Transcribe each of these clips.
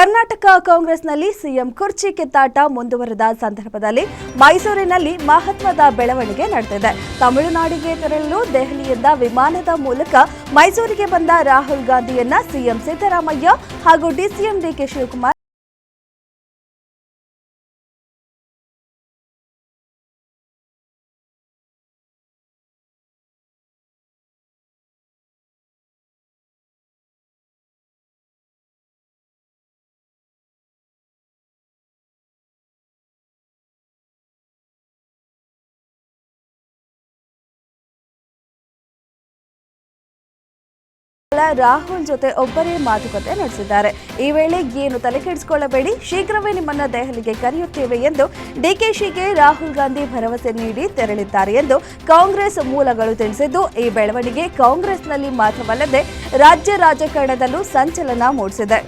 ಕರ್ನಾಟಕ ಕಾಂಗ್ರೆಸ್ನಲ್ಲಿ ಸಿಎಂ ಕುರ್ಚಿ ಕಿತ್ತಾಟ ಮುಂದುವರೆದ ಸಂದರ್ಭದಲ್ಲಿ ಮೈಸೂರಿನಲ್ಲಿ ಮಹತ್ವದ ಬೆಳವಣಿಗೆ ನಡೆದಿದೆ. ತಮಿಳುನಾಡಿಗೆ ತೆರಳಲು ದೆಹಲಿಯಿಂದ ವಿಮಾನದ ಮೂಲಕ ಮೈಸೂರಿಗೆ ಬಂದ ರಾಹುಲ್ ಗಾಂಧಿಯನ್ನ ಸಿಎಂ ಸಿದ್ದರಾಮಯ್ಯ ಹಾಗೂ ಡಿಸಿಎಂ ಡಿಕೆ ಶಿವಕುಮಾರ್ ರಾಹುಲ್ ಜೊತೆ ಒಬ್ಬರೇ ಮಾತುಕತೆ ನಡೆಸಿದ್ದಾರೆ. ಈ ವೇಳೆ ಏನು ತಲೆಕೆಡಿಸಿಕೊಳ್ಳಬೇಡಿ, ಶೀಘ್ರವೇ ನಿಮ್ಮನ್ನ ದೆಹಲಿಗೆ ಕರೆಯುತ್ತೇವೆ ಎಂದು ಡಿಕೆಶಿಗೆ ರಾಹುಲ್ ಗಾಂಧಿ ಭರವಸೆ ನೀಡಿ ತೆರಳಿದ್ದಾರೆ ಎಂದು ಕಾಂಗ್ರೆಸ್ ಮೂಲಗಳು ತಿಳಿಸಿದ್ದು, ಈ ಬೆಳವಣಿಗೆ ಕಾಂಗ್ರೆಸ್ನಲ್ಲಿ ಮಾತ್ರವಲ್ಲದೆ ರಾಜ್ಯ ರಾಜಕಾರಣದಲ್ಲೂ ಸಂಚಲನ ಮೂಡಿಸಿದೆ.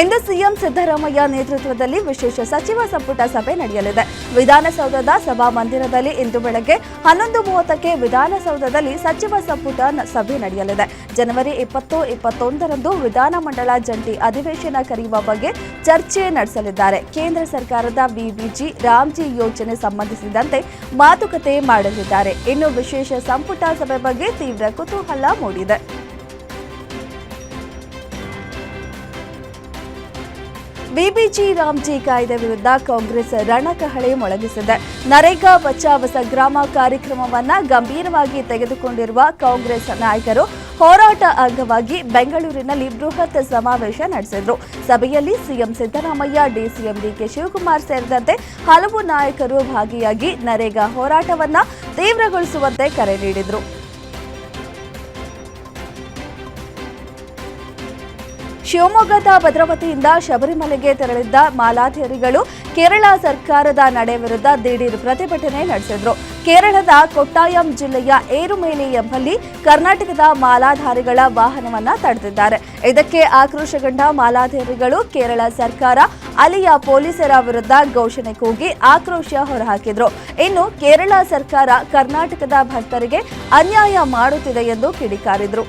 ಇಂದು ಸಿಎಂ ಸಿದ್ದರಾಮಯ್ಯ ನೇತೃತ್ವದಲ್ಲಿ ವಿಶೇಷ ಸಚಿವ ಸಂಪುಟ ಸಭೆ ನಡೆಯಲಿದೆ. ವಿಧಾನಸೌಧದ ಸಭಾಮಂದಿರದಲ್ಲಿ ಇಂದು ಬೆಳಗ್ಗೆ 11:30ಕ್ಕೆ ವಿಧಾನಸೌಧದಲ್ಲಿ ಸಚಿವ ಸಂಪುಟ ಸಭೆ ನಡೆಯಲಿದೆ. ಜನವರಿ 20-21ರಂದು ವಿಧಾನಮಂಡಲ ಜಂಟಿ ಅಧಿವೇಶನ ಕರೆಯುವ ಬಗ್ಗೆ ಚರ್ಚೆ ನಡೆಸಲಿದ್ದಾರೆ. ಕೇಂದ್ರ ಸರ್ಕಾರದ ವಿಬಿಜಿ ರಾಮ್ಜಿ ಯೋಜನೆ ಸಂಬಂಧಿಸಿದಂತೆ ಮಾತುಕತೆ ಮಾಡಲಿದ್ದಾರೆ. ಇನ್ನು ವಿಶೇಷ ಸಂಪುಟ ಸಭೆ ಬಗ್ಗೆ ತೀವ್ರ ಕುತೂಹಲ ಮೂಡಿದೆ. ವಿಬಿಜಿ ರಾಮ್ಜಿ ಕಾಯ್ದೆ ವಿರುದ್ಧ ಕಾಂಗ್ರೆಸ್ ರಣಕಹಳೆ ಮೊಳಗಿಸಿದೆ. ನರೇಗಾ ಬಚಾವ್ ಸಂಗ್ರಾಮ ಕಾರ್ಯಕ್ರಮವನ್ನು ಗಂಭೀರವಾಗಿ ತೆಗೆದುಕೊಂಡಿರುವ ಕಾಂಗ್ರೆಸ್ ನಾಯಕರು ಹೋರಾಟ ಅಂಗವಾಗಿ ಬೆಂಗಳೂರಿನಲ್ಲಿ ಬೃಹತ್ ಸಮಾವೇಶ ನಡೆಸಿದರು. ಸಭೆಯಲ್ಲಿ CM Siddaramaiah, DCM DK Shivakumar ಸೇರಿದಂತೆ ಹಲವು ನಾಯಕರು ಭಾಗಿಯಾಗಿ ನರೇಗಾ ಹೋರಾಟವನ್ನು ತೀವ್ರಗೊಳಿಸುವಂತೆ ಕರೆ ನೀಡಿದರು. ಶಿವಮೊಗ್ಗದ ಭದ್ರಾವತಿಯಿಂದ ಶಬರಿಮಲೆಗೆ ತೆರಳಿದ್ದ ಮಾಲಾಧಾರಿಗಳು ಕೇರಳ ಸರ್ಕಾರದ ನಡೆ ವಿರುದ್ಧ ದಿಢೀರ್ ಪ್ರತಿಭಟನೆ ನಡೆಸಿದರು. ಕೇರಳದ ಕೊಟ್ಟಾಯಂ ಜಿಲ್ಲೆಯ ಏರುಮೇಲಿ ಎಂಬಲ್ಲಿ ಕರ್ನಾಟಕದ ಮಾಲಾಧಾರಿಗಳ ವಾಹನವನ್ನು ತಡೆದಿದ್ದಾರೆ. ಇದಕ್ಕೆ ಆಕ್ರೋಶಗೊಂಡ ಮಾಲಾಧಾರಿಗಳು ಕೇರಳ ಸರ್ಕಾರ ಅಲ್ಲಿಯ ಪೊಲೀಸರ ವಿರುದ್ಧ ಘೋಷಣೆ ಕೂಗಿ ಆಕ್ರೋಶ ಹೊರಹಾಕಿದರು. ಇನ್ನು ಕೇರಳ ಸರ್ಕಾರ ಕರ್ನಾಟಕದ ಭಕ್ತರಿಗೆ ಅನ್ಯಾಯ ಮಾಡುತ್ತಿದೆ ಎಂದು ಕಿಡಿಕಾರಿದರು.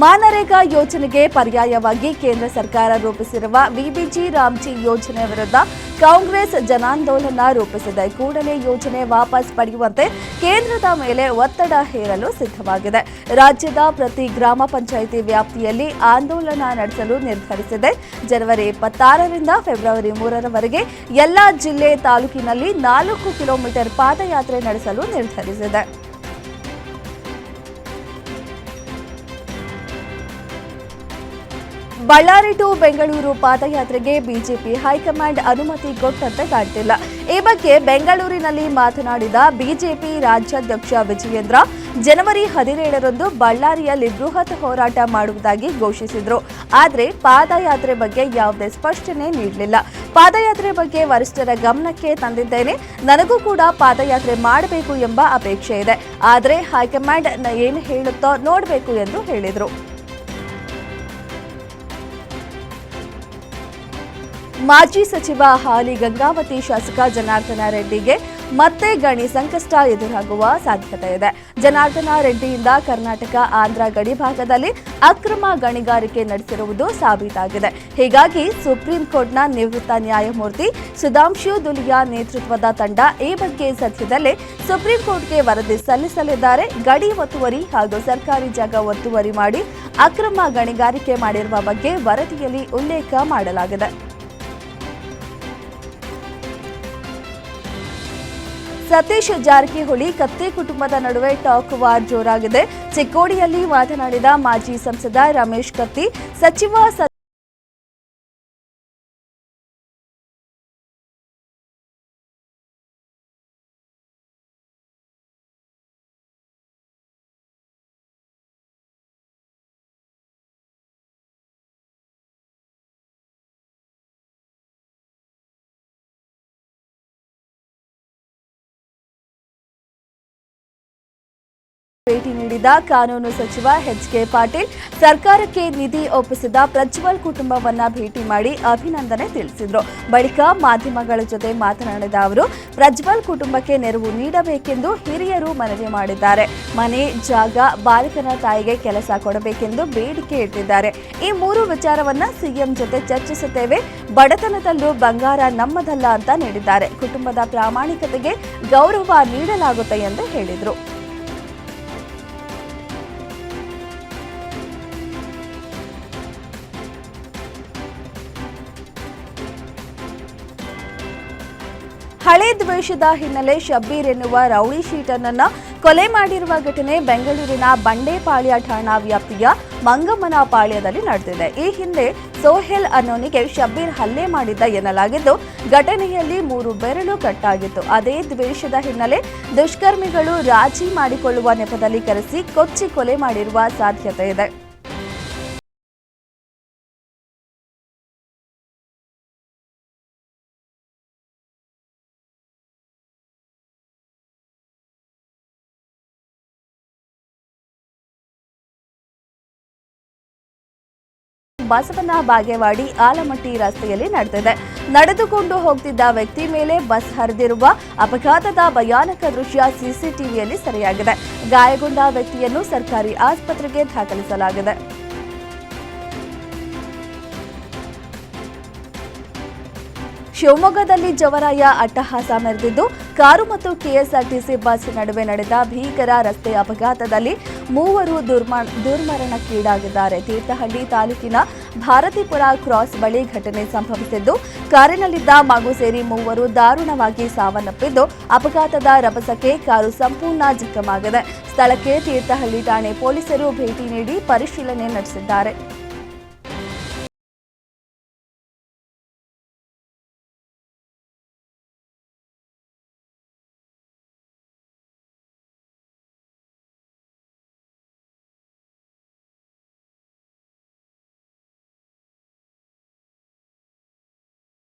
ಮನರೇಗಾ ಯೋಜನೆಗೆ ಪರ್ಯಾಯವಾಗಿ ಕೇಂದ್ರ ಸರ್ಕಾರ ರೂಪಿಸಿರುವ ವಿಬಿಜಿ ರಾಮ್ಜಿ ಯೋಜನೆ ವಿರುದ್ಧ ಕಾಂಗ್ರೆಸ್ ಜನಾಂದೋಲನ ರೂಪಿಸಿದೆ. ಕೂಡಲೇ ಯೋಜನೆ ವಾಪಸ್ ಪಡೆಯುವಂತೆ ಕೇಂದ್ರದ ಮೇಲೆ ಒತ್ತಡ ಹೇರಲು ಸಿದ್ಧವಾಗಿದೆ. ರಾಜ್ಯದ ಪ್ರತಿ ಗ್ರಾಮ ಪಂಚಾಯಿತಿ ವ್ಯಾಪ್ತಿಯಲ್ಲಿ ಆಂದೋಲನ ನಡೆಸಲು ನಿರ್ಧರಿಸಿದೆ. ಜನವರಿ 26ರಿಂದ ಫೆಬ್ರವರಿ 3ರವರೆಗೆ ಎಲ್ಲಾ ಜಿಲ್ಲೆ ತಾಲೂಕಿನಲ್ಲಿ 4 ಕಿಲೋಮೀಟರ್ ಪಾದಯಾತ್ರೆ ನಡೆಸಲು ನಿರ್ಧರಿಸಿದೆ. ಬಳ್ಳಾರಿ ಟು ಬೆಂಗಳೂರು ಪಾದಯಾತ್ರೆಗೆ ಬಿಜೆಪಿ ಹೈಕಮಾಂಡ್ ಅನುಮತಿ ಕೊಟ್ಟಂತೆ ಕಾಣ್ತಿಲ್ಲ. ಈ ಬಗ್ಗೆ ಬೆಂಗಳೂರಿನಲ್ಲಿ ಮಾತನಾಡಿದ ಬಿಜೆಪಿ ರಾಜ್ಯಾಧ್ಯಕ್ಷ ವಿಜಯೇಂದ್ರ, ಜನವರಿ 17ರಂದು ಬಳ್ಳಾರಿಯಲ್ಲಿ ಬೃಹತ್ ಹೋರಾಟ ಮಾಡುವುದಾಗಿ ಘೋಷಿಸಿದರು. ಆದರೆ ಪಾದಯಾತ್ರೆ ಬಗ್ಗೆ ಯಾವುದೇ ಸ್ಪಷ್ಟನೆ ನೀಡಲಿಲ್ಲ. ಪಾದಯಾತ್ರೆ ಬಗ್ಗೆ ವರಿಷ್ಠರ ಗಮನಕ್ಕೆ ತಂದಿದ್ದೇನೆ. ನನಗೂ ಕೂಡ ಪಾದಯಾತ್ರೆ ಮಾಡಬೇಕು ಎಂಬ ಅಪೇಕ್ಷೆ ಇದೆ. ಆದರೆ ಹೈಕಮಾಂಡ್ ಏನು ಹೇಳುತ್ತೋ ನೋಡಬೇಕು ಎಂದು ಹೇಳಿದರು. ಮಾಜಿ ಸಚಿವ ಹಾಲಿ ಗಂಗಾವತಿ ಶಾಸಕ ಜನಾರ್ದನ ರೆಡ್ಡಿಗೆ ಮತ್ತೆ ಗಣಿ ಸಂಕಷ್ಟ ಎದುರಾಗುವ ಸಾಧ್ಯತೆ ಇದೆ. ಜನಾರ್ದನ ರೆಡ್ಡಿಯಿಂದ ಕರ್ನಾಟಕ ಆಂಧ್ರ ಗಡಿ ಭಾಗದಲ್ಲಿ ಅಕ್ರಮ ಗಣಿಗಾರಿಕೆ ನಡೆಸಿರುವುದು ಸಾಬೀತಾಗಿದೆ. ಹೀಗಾಗಿ ಸುಪ್ರೀಂ ಕೋರ್ಟ್ನ ನಿವೃತ್ತ ನ್ಯಾಯಮೂರ್ತಿ ಸುಧಾಂಶು ದುಲಿಯಾ ನೇತೃತ್ವದ ತಂಡ ಈ ಬಗ್ಗೆ ಸದ್ಯದಲ್ಲೇ ಸುಪ್ರೀಂ ಕೋರ್ಟ್ಗೆ ವರದಿ ಸಲ್ಲಿಸಲಿದ್ದಾರೆ. ಗಡಿ ಒತ್ತುವರಿ ಹಾಗೂ ಸರ್ಕಾರಿ ಜಾಗ ಒತ್ತುವರಿ ಮಾಡಿ ಅಕ್ರಮ ಗಣಿಗಾರಿಕೆ ಮಾಡಿರುವ ಬಗ್ಗೆ ವರದಿಯಲ್ಲಿ ಉಲ್ಲೇಖ ಮಾಡಲಾಗಿದೆ. ಸತೀಶ್ ಜಾರಕಿಹೊಳಿ ಕತ್ತಿ ಕುಟುಂಬದ ನಡುವೆ ಟಾಕ್ ವಾರ್ ಜೋರಾಗಿದೆ. ಚಿಕ್ಕೋಡಿಯಲ್ಲಿ ಮಾತನಾಡಿದ ಮಾಜಿ ಸಂಸದ ರಮೇಶ್ ಕತ್ತಿ, ಸಚಿವ ಭೇಟಿ ನೀಡಿದ ಕಾನೂನು ಸಚಿವ ಎಚ್.ಕೆ. ಪಾಟೀಲ್ ಸರ್ಕಾರಕ್ಕೆ ನಿಧಿ ಒಪ್ಪಿಸಿದ ಪ್ರಜ್ವಲ್ ಕುಟುಂಬವನ್ನ ಭೇಟಿ ಮಾಡಿ ಅಭಿನಂದನೆ ತಿಳಿಸಿದರು. ಬಳಿಕ ಮಾಧ್ಯಮಗಳ ಜೊತೆ ಮಾತನಾಡಿದ ಅವರು, ಪ್ರಜ್ವಲ್ ಕುಟುಂಬಕ್ಕೆ ನೆರವು ನೀಡಬೇಕೆಂದು ಹಿರಿಯರು ಮನವಿ ಮಾಡಿದ್ದಾರೆ. ಮನೆ, ಜಾಗ, ಬಾಲಕನ ತಾಯಿಗೆ ಕೆಲಸ ಕೊಡಬೇಕೆಂದು ಬೇಡಿಕೆ ಇಟ್ಟಿದ್ದಾರೆ. ಈ 3 ವಿಚಾರವನ್ನ ಸಿಎಂ ಜೊತೆ ಚರ್ಚಿಸುತ್ತೇವೆ. ಬಡತನದಲ್ಲೂ ಬಂಗಾರ ನಮ್ಮದಲ್ಲ ಅಂತ ನೀಡಿದ್ದಾರೆ. ಕುಟುಂಬದ ಪ್ರಾಮಾಣಿಕತೆಗೆ ಗೌರವ ನೀಡಲಾಗುತ್ತೆ ಎಂದು ಹೇಳಿದರು. ಹಳೆ ದ್ವೇಷದ ಹಿನ್ನೆಲೆ ಶಬ್ಬೀರ್ ಎನ್ನುವ ರೌಡಿ ಶೀಟರ್ನನ್ನ ಕೊಲೆ ಮಾಡಿರುವ ಘಟನೆ ಬೆಂಗಳೂರಿನ ಬಂಡೇಪಾಳ್ಯ ಠಾಣಾ ವ್ಯಾಪ್ತಿಯ ಮಂಗಮ್ಮನ ಪಾಳ್ಯದಲ್ಲಿ ನಡೆದಿದೆ. ಈ ಹಿಂದೆ ಸೋಹೆಲ್ ಅನ್ನೋನಿಗೆ ಶಬ್ಬೀರ್ ಹಲ್ಲೆ ಮಾಡಿದ್ದ ಎನ್ನಲಾಗಿದ್ದು, ಘಟನೆಯಲ್ಲಿ 3 ಬೆರಳು ಕಟ್ಟಾಗಿತ್ತು. ಅದೇ ದ್ವೇಷದ ಹಿನ್ನೆಲೆ ದುಷ್ಕರ್ಮಿಗಳು ರಾಜಿ ಮಾಡಿಕೊಳ್ಳುವ ನೆಪದಲ್ಲಿ ಕರೆಸಿ ಕೊಚ್ಚಿ ಕೊಲೆ ಮಾಡಿರುವ ಸಾಧ್ಯತೆ ಇದೆ. ಬಸವನ ಬಾಗೇವಾಡಿ ಆಲಮಟ್ಟಿ ರಸ್ತೆಯಲ್ಲಿ ನಡೆದಿದೆ. ನಡೆದುಕೊಂಡು ಹೋಗ್ತಿದ್ದ ವ್ಯಕ್ತಿ ಮೇಲೆ ಬಸ್ ಹರಿದಿರುವ ಅಪಘಾತದ ಭಯಾನಕ ದೃಶ್ಯ ಸಿಸಿಟಿವಿಯಲ್ಲಿ ಸೆರೆಯಾಗಿದೆ. ಗಾಯಗೊಂಡ ವ್ಯಕ್ತಿಯನ್ನು ಸರ್ಕಾರಿ ಆಸ್ಪತ್ರೆಗೆ ದಾಖಲಿಸಲಾಗಿದೆ. ಶಿವಮೊಗ್ಗದಲ್ಲಿ ಜವರಾಯ ಅಟ್ಟಹಾಸ ಮೆರೆದಿದ್ದು, ಕಾರು ಮತ್ತು ಕೆಎಸ್ಆರ್ಟಿಸಿ ಬಸ್ ನಡುವೆ ನಡೆದ ಭೀಕರ ರಸ್ತೆ ಅಪಘಾತದಲ್ಲಿ 3 ದುರ್ಮರಣಕ್ಕೀಡಾಗಿದ್ದಾರೆ. ತೀರ್ಥಹಳ್ಳಿ ತಾಲೂಕಿನ ಭಾರತೀಪುರ ಕ್ರಾಸ್ ಬಳಿ ಘಟನೆ ಸಂಭವಿಸಿದ್ದು, ಕಾರಿನಲ್ಲಿದ್ದ ಮಗು ಸೇರಿ 3 ದಾರುಣವಾಗಿ ಸಾವನ್ನಪ್ಪಿದ್ದು, ಅಪಘಾತದ ರಭಸಕ್ಕೆ ಕಾರು ಸಂಪೂರ್ಣ ಜಖಮಾಗಿದೆ. ಸ್ಥಳಕ್ಕೆ ತೀರ್ಥಹಳ್ಳಿ ಠಾಣೆ ಪೊಲೀಸರು ಭೇಟಿ ನೀಡಿ ಪರಿಶೀಲನೆ ನಡೆಸಿದ್ದಾರೆ.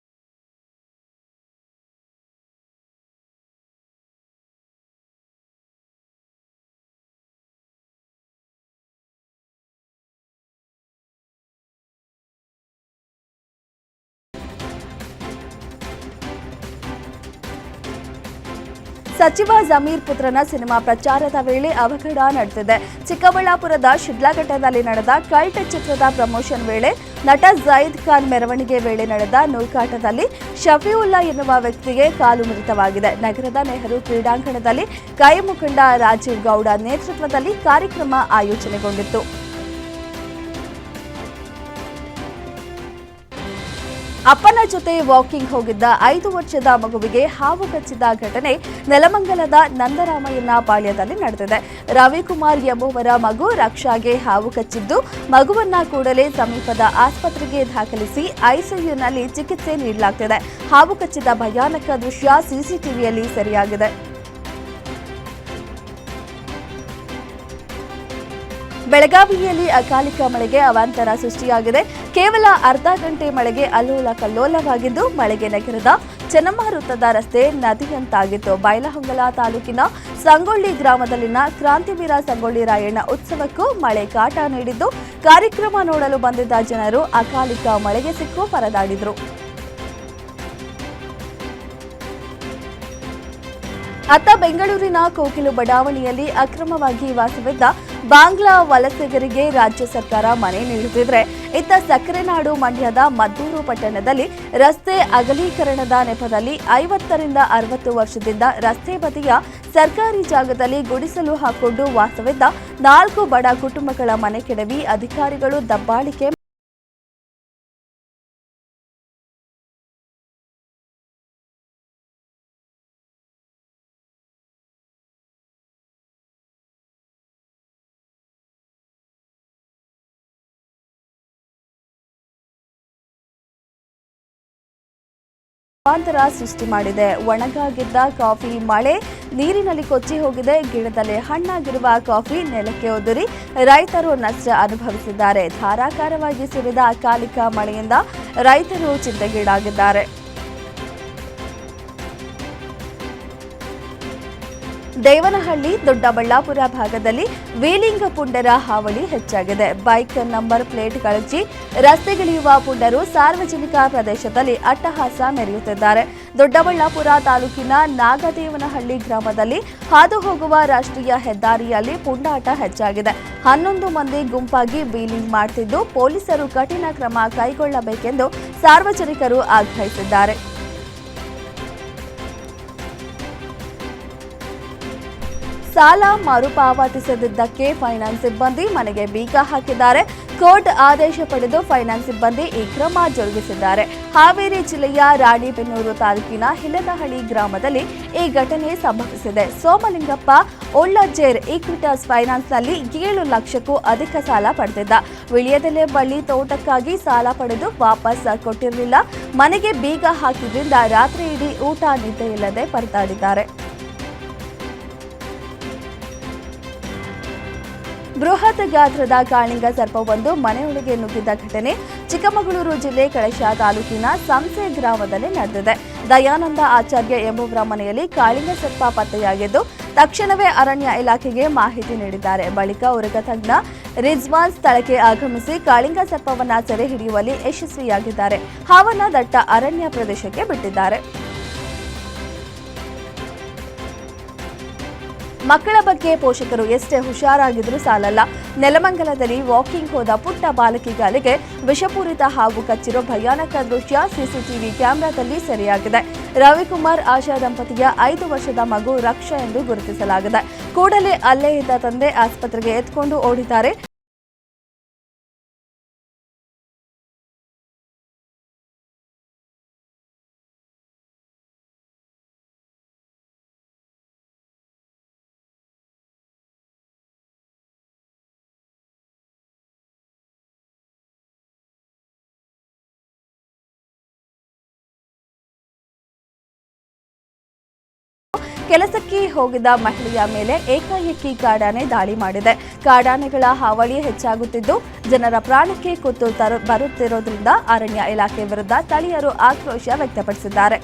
ಸಚಿವ ಜಮೀರ್ ಪುತ್ರನ ಸಿನಿಮಾ ಪ್ರಚಾರದ ವೇಳೆ ಅವಘಡ ನಡೆದಿದೆ. ಚಿಕ್ಕಬಳ್ಳಾಪುರದ ಶಿಡ್ಲಘಟ್ಟದಲ್ಲಿ ನಡೆದ ಕಲ್ಟ್ ಚಿತ್ರದ ಪ್ರಮೋಷನ್ ವೇಳೆ ನಟ ಜೈದ್ ಖಾನ್ ಮೆರವಣಿಗೆ ವೇಳೆ ನಡೆದ ನೂಕಾಟದಲ್ಲಿ ಶಫೀವುಲ್ಲಾ ಎನ್ನುವ ವ್ಯಕ್ತಿಗೆ ಕಾಲು ಮುರಿತವಾಗಿದೆ. ನಗರದ ನೆಹರು ಕ್ರೀಡಾಂಗಣದಲ್ಲಿ ಕೈ ಮುಖಂಡ ರಾಜೀವ್ ಗೌಡ ನೇತೃತ್ವದಲ್ಲಿ ಕಾರ್ಯಕ್ರಮ ಆಯೋಜನೆಗೊಂಡಿತ್ತು. ಅಪ್ಪನ ಜೊತೆ ವಾಕಿಂಗ್ ಹೋಗಿದ್ದ 5 ವರ್ಷದ ಮಗುವಿಗೆ ಹಾವು ಕಚ್ಚಿದ ಘಟನೆ ನೆಲಮಂಗಲದ ನಂದರಾಮಯ್ಯನ ಪಾಳ್ಯದಲ್ಲಿ ನಡೆದಿದೆ. ರವಿಕುಮಾರ್ ಎಂಬುವರ ಮಗು ರಕ್ಷಾಗೆ ಹಾವು ಕಚ್ಚಿದ್ದು, ಮಗುವನ್ನ ಕೂಡಲೇ ಸಮೀಪದ ಆಸ್ಪತ್ರೆಗೆ ದಾಖಲಿಸಿ ಐಸಿಯುನಲ್ಲಿ ಚಿಕಿತ್ಸೆ ನೀಡಲಾಗುತ್ತಿದೆ. ಹಾವು ಕಚ್ಚಿದ ಭಯಾನಕ ದೃಶ್ಯ ಸಿಸಿಟಿವಿಯಲ್ಲಿ ಸೆರೆಯಾಗಿದೆ. ಬೆಳಗಾವಿಯಲ್ಲಿ ಅಕಾಲಿಕ ಮಳೆಗೆ ಅವಾಂತರ ಸೃಷ್ಟಿಯಾಗಿದೆ. ಕೇವಲ ಅರ್ಧ ಗಂಟೆ ಮಳೆಗೆ ಅಲ್ಲೋಲ ಕಲ್ಲೋಲವಾಗಿದ್ದು, ಮಳೆಗೆ ನಗರದ ಚೆನ್ನಮ್ಮ ವೃತ್ತದ ರಸ್ತೆ ನದಿಯಂತಾಗಿತ್ತು. ಬೈಲಹೊಂಗಲ ತಾಲೂಕಿನ ಸಂಗೊಳ್ಳಿ ಗ್ರಾಮದಲ್ಲಿನ ಕ್ರಾಂತಿವೀರ ಸಂಗೊಳ್ಳಿ ರಾಯಣ್ಣ ಉತ್ಸವಕ್ಕೂ ಮಳೆ ಕಾಟ ನೀಡಿದ್ದು, ಕಾರ್ಯಕ್ರಮ ನೋಡಲು ಬಂದಿದ್ದ ಜನರು ಅಕಾಲಿಕ ಮಳೆಗೆ ಸಿಕ್ಕು ಪರದಾಡಿದರು. ಅತ್ತ ಬೆಂಗಳೂರಿನ ಕೋಕಿಲು ಬಡಾವಣೆಯಲ್ಲಿ ಅಕ್ರಮವಾಗಿ ವಾಸವಿದ್ದ ಬಾಂಗ್ಲಾ ವಲಸಿಗರಿಗೆ ರಾಜ್ಯ ಸರ್ಕಾರ ಮನೆ ನೀಡುತ್ತಿದ್ರೆ, ಇತ್ತ ಸಕ್ಕರೆನಾಡು ಮಂಡ್ಯದ ಮದ್ದೂರು ಪಟ್ಟಣದಲ್ಲಿ ರಸ್ತೆ ಅಗಲೀಕರಣದ ನೆಪದಲ್ಲಿ 50ರಿಂದ 60 ವರ್ಷದಿಂದ ರಸ್ತೆ ಬದಿಯ ಸರ್ಕಾರಿ ಜಾಗದಲ್ಲಿ ಗುಡಿಸಲು ಹಾಕೊಂಡು ವಾಸವಿದ್ದ 4 ಬಡ ಕುಟುಂಬಗಳ ಮನೆ ಕೆಡವಿ ಅಧಿಕಾರಿಗಳು ದಬ್ಬಾಳಿಕೆ ಅವಾಂತರ ಸೃಷ್ಟಿ ಮಾಡಿದೆ. ಒಣಗಾಗಿದ್ದ ಕಾಫಿ ಮಳೆ ನೀರಿನಲ್ಲಿ ಕೊಚ್ಚಿ ಹೋಗಿದೆ. ಗಿಡದಲ್ಲಿ ಹಣ್ಣಾಗಿರುವ ಕಾಫಿ ನೆಲಕ್ಕೆ ಉದುರಿ ರೈತರು ನಷ್ಟ ಅನುಭವಿಸಿದ್ದಾರೆ. ಧಾರಾಕಾರವಾಗಿ ಸುರಿದ ಅಕಾಲಿಕ ಮಳೆಯಿಂದ ರೈತರು ಚಿಂತೆಗೀಡಾಗಿದ್ದಾರೆ. ದೇವನಹಳ್ಳಿ, ದೊಡ್ಡಬಳ್ಳಾಪುರ ಭಾಗದಲ್ಲಿ ವೀಲಿಂಗ್ ಪುಂಡರ ಹಾವಳಿ ಹೆಚ್ಚಾಗಿದೆ. ಬೈಕ್ ನಂಬರ್ ಪ್ಲೇಟ್ ಕಳಚಿ ರಸ್ತೆಗಿಳಿಯುವ ಪುಂಡರು ಸಾರ್ವಜನಿಕ ಪ್ರದೇಶದಲ್ಲಿ ಅಟ್ಟಹಾಸ ಮೆರೆಯುತ್ತಿದ್ದಾರೆ. ದೊಡ್ಡಬಳ್ಳಾಪುರ ತಾಲೂಕಿನ ನಾಗದೇವನಹಳ್ಳಿ ಗ್ರಾಮದಲ್ಲಿ ಹಾದು ಹೋಗುವ ರಾಷ್ಟ್ರೀಯ ಹೆದ್ದಾರಿಯಲ್ಲಿ ಪುಂಡಾಟ ಹೆಚ್ಚಾಗಿದೆ. 11 ಮಂದಿ ಗುಂಪಾಗಿ ವೀಲಿಂಗ್ ಮಾಡುತ್ತಿದ್ದು, ಪೊಲೀಸರು ಕಠಿಣ ಕ್ರಮ ಕೈಗೊಳ್ಳಬೇಕೆಂದು ಸಾರ್ವಜನಿಕರು ಆಗ್ರಹಿಸಿದ್ದಾರೆ. ಸಾಲ ಮರುಪಾವತಿಸದಿದ್ದಕ್ಕೆ ಫೈನಾನ್ಸ್ ಸಿಬ್ಬಂದಿ ಮನೆಗೆ ಬೀಗ ಹಾಕಿದ್ದಾರೆ. ಕೋರ್ಟ್ ಆದೇಶ ಪಡೆದು ಫೈನಾನ್ಸ್ ಸಿಬ್ಬಂದಿ ಈ ಕ್ರಮ ಜರುಗಿಸಿದ್ದಾರೆ. ಹಾವೇರಿ ಜಿಲ್ಲೆಯ ರಾಣಿಬೆನ್ನೂರು ತಾಲೂಕಿನ ಹಿಲದಹಳ್ಳಿ ಗ್ರಾಮದಲ್ಲಿ ಈ ಘಟನೆ ಸಂಭವಿಸಿದೆ. ಸೋಮಲಿಂಗಪ್ಪ ಒಳ್ಳಜ್ಜೇರ್ ಈಕ್ವಿಟಸ್ ಫೈನಾನ್ಸ್ನಲ್ಲಿ 7 ಲಕ್ಷಕ್ಕೂ ಅಧಿಕ ಸಾಲ ಪಡೆದಿದ್ದ. ವಿಳ್ಯದೆಲೆ ಬಳ್ಳಿ ತೋಟಕ್ಕಾಗಿ ಸಾಲ ಪಡೆದು ವಾಪಸ್ ಕೊಟ್ಟಿರಲಿಲ್ಲ. ಮನೆಗೆ ಬೀಗ ಹಾಕಿದ್ರಿಂದ ರಾತ್ರಿ ಇಡೀ ಊಟ ನಿದ್ದೆ ಇಲ್ಲದೆ ಪರದಾಡಿದ್ದಾರೆ. ಬೃಹತ್ ಗಾತ್ರದ ಕಾಳಿಂಗ ಸರ್ಪವೊಂದು ಮನೆಯೊಳಗೆ ನುಗ್ಗಿದ ಘಟನೆ ಚಿಕ್ಕಮಗಳೂರು ಜಿಲ್ಲೆ ಕಳಶ ತಾಲೂಕಿನ ಸಂಸೆ ಗ್ರಾಮದಲ್ಲಿ ನಡೆದಿದೆ. ದಯಾನಂದ ಆಚಾರ್ಯ ಎಂಬುವರ ಮನೆಯಲ್ಲಿ ಕಾಳಿಂಗ ಸರ್ಪ ಪತ್ತೆಯಾಗಿದ್ದು, ತಕ್ಷಣವೇ ಅರಣ್ಯ ಇಲಾಖೆಗೆ ಮಾಹಿತಿ ನೀಡಿದ್ದಾರೆ. ಬಳಿಕ ಉರಗ ತಜ್ಞ ರಿಜ್ವಾನ್ ಸ್ಥಳಕ್ಕೆ ಆಗಮಿಸಿ ಕಾಳಿಂಗ ಸರ್ಪವನ್ನ ಸೆರೆ ಹಿಡಿಯುವಲ್ಲಿ ಯಶಸ್ವಿಯಾಗಿದ್ದಾರೆ. ಹಾವನ್ನ ದಟ್ಟ ಅರಣ್ಯ ಪ್ರದೇಶಕ್ಕೆ ಬಿಟ್ಟಿದ್ದಾರೆ. ಮಕ್ಕಳ ಬಗ್ಗೆ ಪೋಷಕರು ಎಷ್ಟೇ ಹುಷಾರಾಗಿದ್ರೂ ಸಾಲಲ್ಲ. ನೆಲಮಂಗಲದಲ್ಲಿ ವಾಕಿಂಗ್ ಹೋದ ಪುಟ್ಟ ಬಾಲಕಿಗಾಲಿಗೆ ವಿಷಪೂರಿತ ಹಾವು ಕಚ್ಚಿರೋ ಭಯಾನಕ ದೃಶ್ಯ ಸಿಸಿಟಿವಿ ಕ್ಯಾಮೆರಾದಲ್ಲಿ ಸೆರೆಯಾಗಿದೆ. ರವಿಕುಮಾರ್ ಆಶಾ ದಂಪತಿಯ 5 ವರ್ಷದ ಮಗು ರಕ್ಷಾ ಎಂದು ಗುರುತಿಸಲಾಗಿದೆ. ಕೂಡಲೇ ಅಲ್ಲೇ ಇದ್ದ ತಂದೆ ಆಸ್ಪತ್ರೆಗೆ ಎತ್ಕೊಂಡು ಓಡಿದ್ದಾರೆ. ಕೆಲಸಕ್ಕೆ ಹೋಗಿದ್ದ ಮಹಿಳೆಯ ಮೇಲೆ ಏಕಾಏಕಿ ಕಾಡಾನೆ ದಾಳಿ ಮಾಡಿದೆ. ಕಾಡಾನೆಗಳ ಹಾವಳಿ ಹೆಚ್ಚಾಗುತ್ತಿದ್ದು, ಜನರ ಪ್ರಾಣಕ್ಕೆ ಕುತ್ತು ಬರುತ್ತಿರುವುದರಿಂದ ಅರಣ್ಯ ಇಲಾಖೆ ವಿರುದ್ಧ ಸ್ಥಳೀಯರು ಆಕ್ರೋಶ ವ್ಯಕ್ತಪಡಿಸಿದ್ದಾರೆ.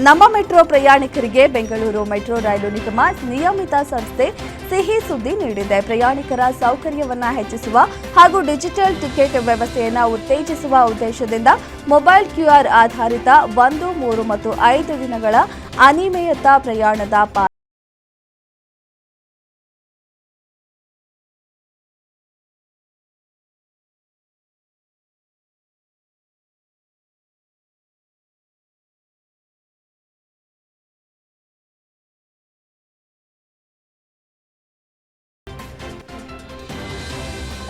ನಮ್ಮ ಮೆಟ್ರೋ ಪ್ರಯಾಣಿಕರಿಗೆ ಬೆಂಗಳೂರು ಮೆಟ್ರೋ ರೈಲು ನಿಗಮ ನಿಯಮಿತ ಸಂಸ್ಥೆ ಸಿಹಿ ಸುದ್ದಿ ನೀಡಿದೆ. ಪ್ರಯಾಣಿಕರ ಸೌಕರ್ಯವನ್ನು ಹೆಚ್ಚಿಸುವ ಹಾಗೂ ಡಿಜಿಟಲ್ ಟಿಕೆಟ್ ವ್ಯವಸ್ಥೆಯನ್ನು ಉತ್ತೇಜಿಸುವ ಉದ್ದೇಶದಿಂದ ಮೊಬೈಲ್ QR ಆಧಾರಿತ 1, 3 ಮತ್ತು 5 ದಿನಗಳ ಅನಿಯಮಿತ ಪ್ರಯಾಣದ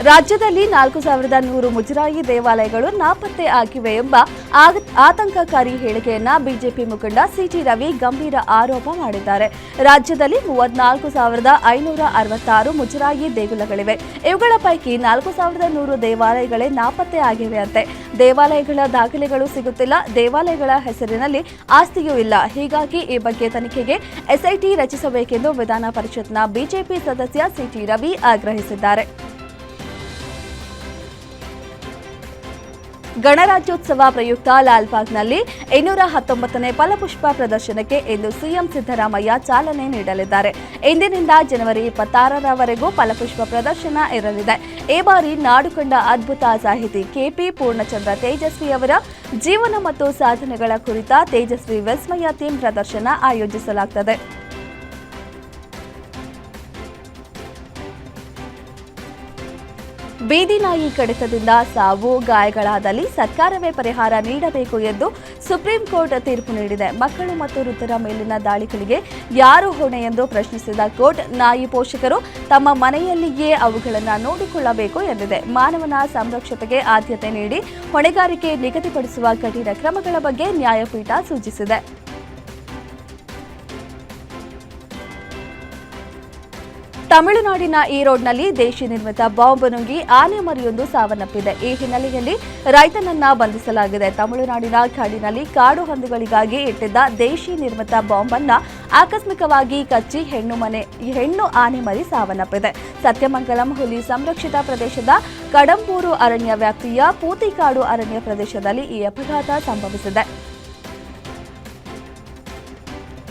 ರಾಜ್ಯದಲ್ಲಿ 4100 ಮುಜರಾಯಿ ದೇವಾಲಯಗಳು ನಾಪತ್ತೆ ಆಗಿವೆ ಎಂಬ ಆತಂಕಕಾರಿ ಹೇಳಿಕೆಯನ್ನ ಬಿಜೆಪಿ ಮುಖಂಡ ಸಿಟಿ ರವಿ ಗಂಭೀರ ಆರೋಪ ಮಾಡಿದ್ದಾರೆ. ರಾಜ್ಯದಲ್ಲಿ 34,566 ಮುಜರಾಯಿ ದೇಗುಲಗಳಿವೆ. ಇವುಗಳ ಪೈಕಿ 4100 ದೇವಾಲಯಗಳೇ ನಾಪತ್ತೆ ಆಗಿವೆ ಅಂತೆ. ದೇವಾಲಯಗಳ ದಾಖಲೆಗಳು ಸಿಗುತ್ತಿಲ್ಲ. ದೇವಾಲಯಗಳ ಹೆಸರಿನಲ್ಲಿ ಆಸ್ತಿಯೂ ಇಲ್ಲ. ಹೀಗಾಗಿ ಈ ಬಗ್ಗೆ ತನಿಖೆಗೆ ಎಸ್ಐಟಿ ರಚಿಸಬೇಕೆಂದು ವಿಧಾನ ಪರಿಷತ್ನ ಬಿಜೆಪಿ ಸದಸ್ಯ ಸಿಟಿ ರವಿ ಆಗ್ರಹಿಸಿದ್ದಾರೆ. ಗಣರಾಜ್ಯೋತ್ಸವ ಪ್ರಯುಕ್ತ ಲಾಲ್ಬಾಗ್ನಲ್ಲಿ 219ನೇ ಫಲಪುಷ್ಪ ಪ್ರದರ್ಶನಕ್ಕೆ ಇಂದು ಸಿಎಂ ಸಿದ್ದರಾಮಯ್ಯ ಚಾಲನೆ ನೀಡಲಿದ್ದಾರೆ. ಇಂದಿನಿಂದ ಜನವರಿ 26ರವರೆಗೂ ಫಲಪುಷ್ಪ ಪ್ರದರ್ಶನ ಇರಲಿದೆ. ಈ ಬಾರಿ ನಾಡು ಕಂಡ ಅದ್ಭುತ ಸಾಹಿತಿ ಕೆಪಿ ಪೂರ್ಣಚಂದ್ರ ತೇಜಸ್ವಿ ಅವರ ಜೀವನ ಮತ್ತು ಸಾಧನೆಗಳ ಕುರಿತ ತೇಜಸ್ವಿ ವಿಸ್ಮಯ ಥೀಮ್ ಪ್ರದರ್ಶನ ಆಯೋಜಿಸಲಾಗುತ್ತದೆ. ಬೀದಿ ನಾಯಿ ಕಡಿತದಿಂದ ಸಾವು ಗಾಯಗಳಾದಲ್ಲಿ ಸರ್ಕಾರವೇ ಪರಿಹಾರ ನೀಡಬೇಕು ಎಂದು ಸುಪ್ರೀಂ ಕೋರ್ಟ್ ತೀರ್ಪು ನೀಡಿದೆ. ಮಕ್ಕಳು ಮತ್ತು ವೃದ್ಧರ ಮೇಲಿನ ದಾಳಿಗಳಿಗೆ ಯಾರು ಹೊಣೆ ಎಂದು ಪ್ರಶ್ನಿಸಿದ ಕೋರ್ಟ್, ನಾಯಿ ಪೋಷಕರು ತಮ್ಮ ಮನೆಯಲ್ಲಿಯೇ ಅವುಗಳನ್ನು ನೋಡಿಕೊಳ್ಳಬೇಕು ಎಂದಿದೆ. ಮಾನವನ ಸಂರಕ್ಷತೆಗೆ ಆದ್ಯತೆ ನೀಡಿ ಹೊಣೆಗಾರಿಕೆ ನಿಗದಿಪಡಿಸುವ ಕಠಿಣ ಕ್ರಮಗಳ ಬಗ್ಗೆ ನ್ಯಾಯಪೀಠ ಸೂಚಿಸಿದೆ. ತಮಿಳುನಾಡಿನ ಈರೋಡ್ನಲ್ಲಿ ದೇಶಿ ನಿರ್ಮಿತ ಬಾಂಬ್ ನುಂಗಿ ಆನೆ ಮರಿಯೊಂದು ಸಾವನ್ನಪ್ಪಿದೆ. ಈ ಹಿನ್ನೆಲೆಯಲ್ಲಿ ರೈತನನ್ನ ಬಂಧಿಸಲಾಗಿದೆ. ತಮಿಳುನಾಡಿನ ಕಾಡಿನಲ್ಲಿ ಕಾಡು ಹಂದಿಗಳಿಗಾಗಿ ಇಟ್ಟಿದ್ದ ದೇಶಿ ನಿರ್ಮಿತ ಬಾಂಬ್ ಅನ್ನ ಆಕಸ್ಮಿಕವಾಗಿ ಕಚ್ಚಿ ಹೆಣ್ಣು ಆನೆ ಮರಿ ಸಾವನ್ನಪ್ಪಿದೆ. ಸತ್ಯಮಂಗಲಂ ಹುಲಿ ಸಂರಕ್ಷಿತ ಪ್ರದೇಶದ ಕಡಂಬೂರು ಅರಣ್ಯ ವ್ಯಾಪ್ತಿಯ ಪೂತಿಕಾಡು ಅರಣ್ಯ ಪ್ರದೇಶದಲ್ಲಿ ಈ ಅಪಘಾತ ಸಂಭವಿಸಿದೆ.